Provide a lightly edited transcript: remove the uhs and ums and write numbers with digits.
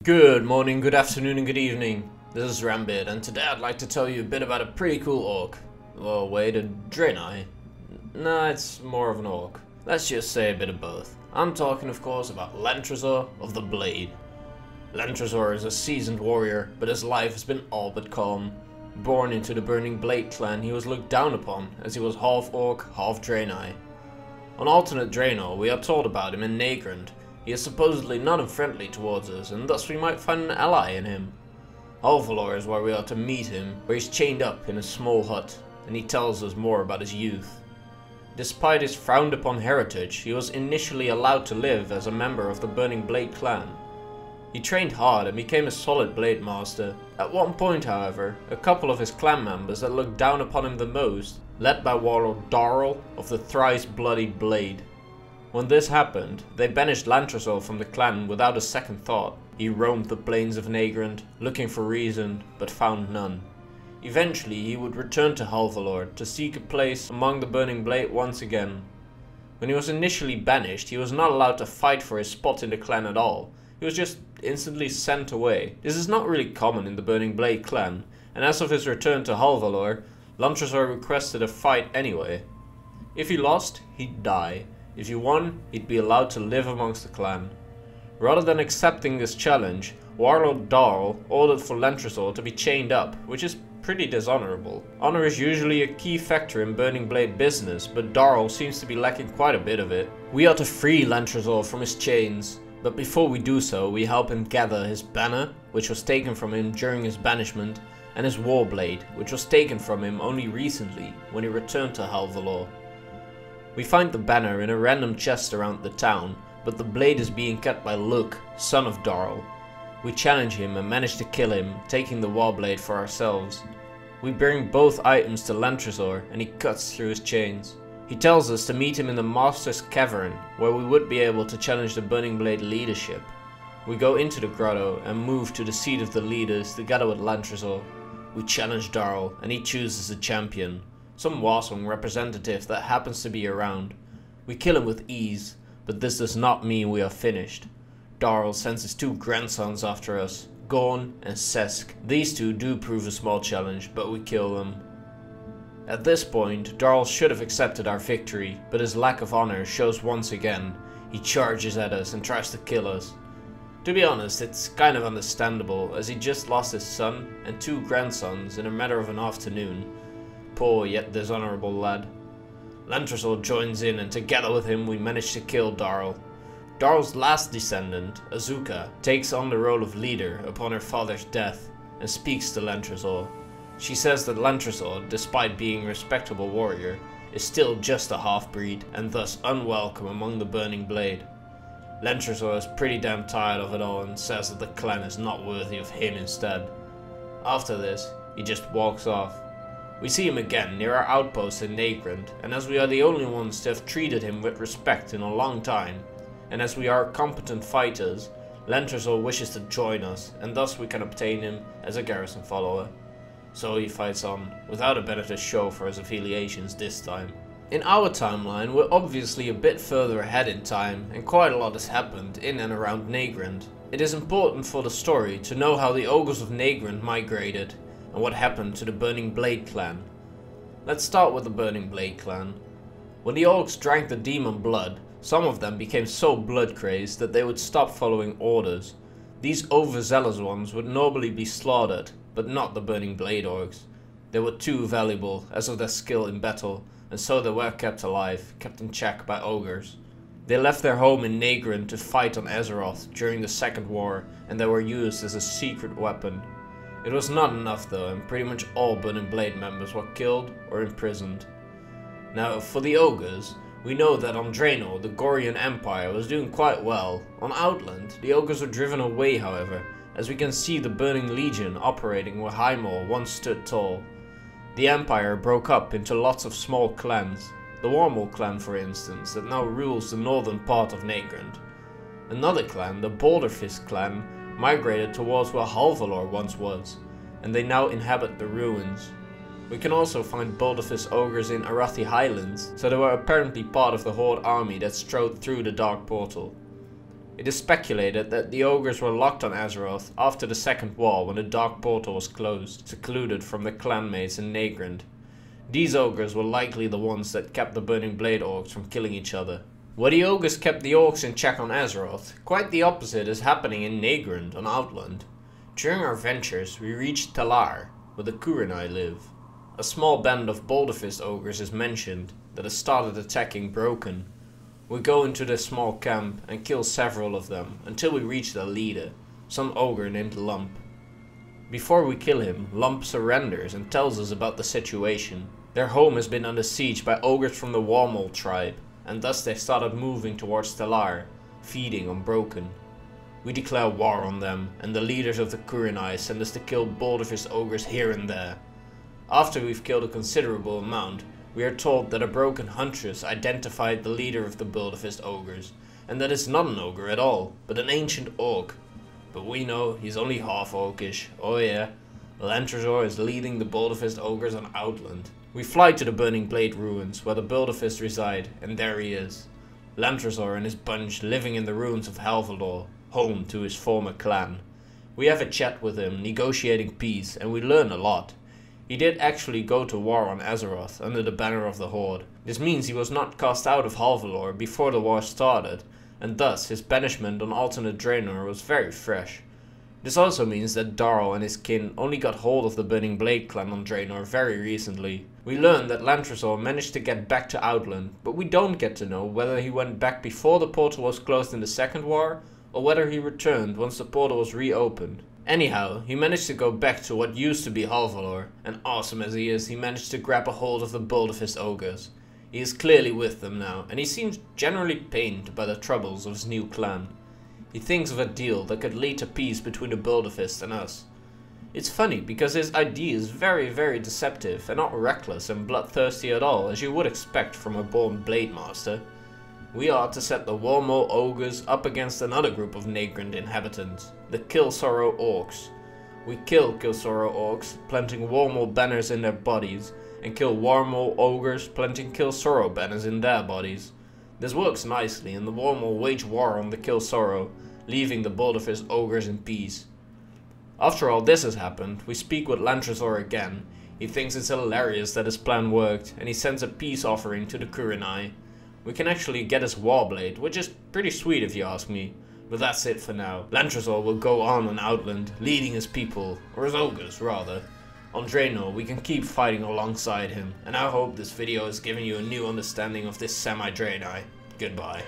Good morning, good afternoon, and good evening. This is Rambeard, and today I'd like to tell you a bit about a pretty cool orc. Well, wait, a draenei? Nah, it's more of an orc. Let's just say a bit of both. I'm talking, of course, about Lantresor of the Blade. Lantresor is a seasoned warrior, but his life has been all but calm. Born into the Burning Blade clan, he was looked down upon, as he was half-orc, half-draenei. On alternate Draenor, we are told about him in Nagrand. He is supposedly not unfriendly towards us, and thus we might find an ally in him. Alvalor is where we are to meet him, where he's chained up in a small hut, and he tells us more about his youth. Despite his frowned upon heritage, he was initially allowed to live as a member of the Burning Blade clan. He trained hard and became a solid blademaster. At one point, however, a couple of his clan members that looked down upon him the most, led by warlord Darl of the thrice bloody Blade. When this happened, they banished Lantresor from the clan without a second thought. He roamed the plains of Nagrand, looking for reason, but found none. Eventually he would return to Halvalor to seek a place among the Burning Blade once again. When he was initially banished, he was not allowed to fight for his spot in the clan at all. He was just instantly sent away. This is not really common in the Burning Blade clan, and as of his return to Halvalor, Lantresor requested a fight anyway. If he lost, he'd die. If he won, he'd be allowed to live amongst the clan. Rather than accepting this challenge, Warlord Darl ordered for Lantresor to be chained up, which is pretty dishonorable. Honor is usually a key factor in Burning Blade business, but Darl seems to be lacking quite a bit of it. We are to free Lantresor from his chains, but before we do so, we help him gather his banner, which was taken from him during his banishment, and his warblade, which was taken from him only recently, when he returned to Halvalor. We find the banner in a random chest around the town, but the blade is being kept by Luke, son of Darl. We challenge him and manage to kill him, taking the warblade for ourselves. We bring both items to Lantresor and he cuts through his chains. He tells us to meet him in the Master's Cavern, where we would be able to challenge the Burning Blade leadership. We go into the grotto and move to the seat of the leaders together with Lantresor. We challenge Darl and he chooses a champion. Some Warsong representative that happens to be around. We kill him with ease, but this does not mean we are finished. Darl sends his two grandsons after us, Gorn and Sesk. These two do prove a small challenge, but we kill them. At this point, Darl should have accepted our victory, but his lack of honor shows once again. He charges at us and tries to kill us. To be honest, it's kind of understandable, as he just lost his son and two grandsons in a matter of an afternoon. Poor yet dishonorable lad. Lantresor joins in, and together with him we manage to kill Darl. Darl's last descendant, Azuka, takes on the role of leader upon her father's death and speaks to Lantresor. She says that Lantresor, despite being a respectable warrior, is still just a half-breed and thus unwelcome among the Burning Blade. Lantresor is pretty damn tired of it all and says that the clan is not worthy of him instead. After this, he just walks off. We see him again near our outpost in Nagrand, and as we are the only ones to have treated him with respect in a long time, and as we are competent fighters, Lantresor wishes to join us, and thus we can obtain him as a garrison follower. So he fights on, without a better to show for his affiliations this time. In our timeline, we're obviously a bit further ahead in time, and quite a lot has happened in and around Nagrand. It is important for the story to know how the ogres of Nagrand migrated, and what happened to the Burning Blade clan. Let's start with the Burning Blade clan. When the orcs drank the demon blood, some of them became so blood crazed that they would stop following orders. These overzealous ones would normally be slaughtered, but not the Burning Blade orcs. They were too valuable as of their skill in battle, and so they were kept alive, kept in check by ogres. They left their home in Nagrand to fight on Azeroth during the Second War, and they were used as a secret weapon. It was not enough though, and pretty much all Burning Blade members were killed or imprisoned. Now, for the ogres, we know that on Draenor, the Gorian Empire was doing quite well. On Outland, the ogres were driven away however, as we can see the Burning Legion operating where Highmoor once stood tall. The Empire broke up into lots of small clans, the Wormhole clan for instance, that now rules the northern part of Nagrand. Another clan, the Boulderfist clan, migrated towards where Halvalor once was, and they now inhabit the ruins. We can also find Boulderfist ogres in Arathi Highlands, so they were apparently part of the Horde army that strode through the Dark Portal. It is speculated that the ogres were locked on Azeroth after the second wall when the dark portal was closed, secluded from their clanmates in Nagrand. These ogres were likely the ones that kept the Burning Blade orcs from killing each other. Where the ogres kept the orcs in check on Azeroth, quite the opposite is happening in Nagrand on Outland. During our ventures, we reached Talar, where the Kurenai live. A small band of Boulderfist ogres is mentioned that has started attacking Broken. We go into this small camp and kill several of them until we reach their leader, some ogre named Lump. Before we kill him, Lump surrenders and tells us about the situation. Their home has been under siege by ogres from the Warmol tribe, and thus they started moving towards Talar, feeding on Broken. We declare war on them, and the leaders of the Kurenai send us to kill Boulderfist ogres here and there. After we've killed a considerable amount, we are told that a Broken huntress identified the leader of the Boulderfist ogres, and that it's not an ogre at all, but an ancient orc. But we know he's only half-orcish. Oh yeah, Lantresor is leading the Boulderfist ogres on Outland. We fly to the Burning Blade ruins, where the Boulderfist reside, and there he is. Lantresor and his bunch living in the ruins of Halvalor, home to his former clan. We have a chat with him, negotiating peace, and we learn a lot. He did actually go to war on Azeroth under the banner of the Horde. This means he was not cast out of Halvalor before the war started, and thus his banishment on alternate Draenor was very fresh. This also means that Darl and his kin only got hold of the Burning Blade clan on Draenor very recently. We learn that Lantresor managed to get back to Outland, but we don't get to know whether he went back before the portal was closed in the second war, or whether he returned once the portal was reopened. Anyhow, he managed to go back to what used to be Halvalor, and awesome as he is, he managed to grab a hold of the Boulderfist ogres. He is clearly with them now, and he seems generally pained by the troubles of his new clan. He thinks of a deal that could lead to peace between the Boulderfist and us. It's funny, because his idea is very deceptive, and not reckless and bloodthirsty at all, as you would expect from a born blademaster. We are to set the Warmol ogres up against another group of Nagrand inhabitants, the Kilsorrow orcs. We kill Kilsorrow orcs, planting Warmol banners in their bodies, and kill Warmol ogres, planting Kilsorrow banners in their bodies. This works nicely, and the Warmol wage war on the Kilsorrow, leaving the Boulderfist ogres in peace. After all this has happened, we speak with Lantresor again. He thinks it's hilarious that his plan worked, and he sends a peace offering to the Kurenai. We can actually get his Warblade, which is pretty sweet if you ask me. But that's it for now. Lantresor will go on Outland, leading his people, or his ogres rather. On Draenor we can keep fighting alongside him, and I hope this video has given you a new understanding of this semi-draenei. Goodbye.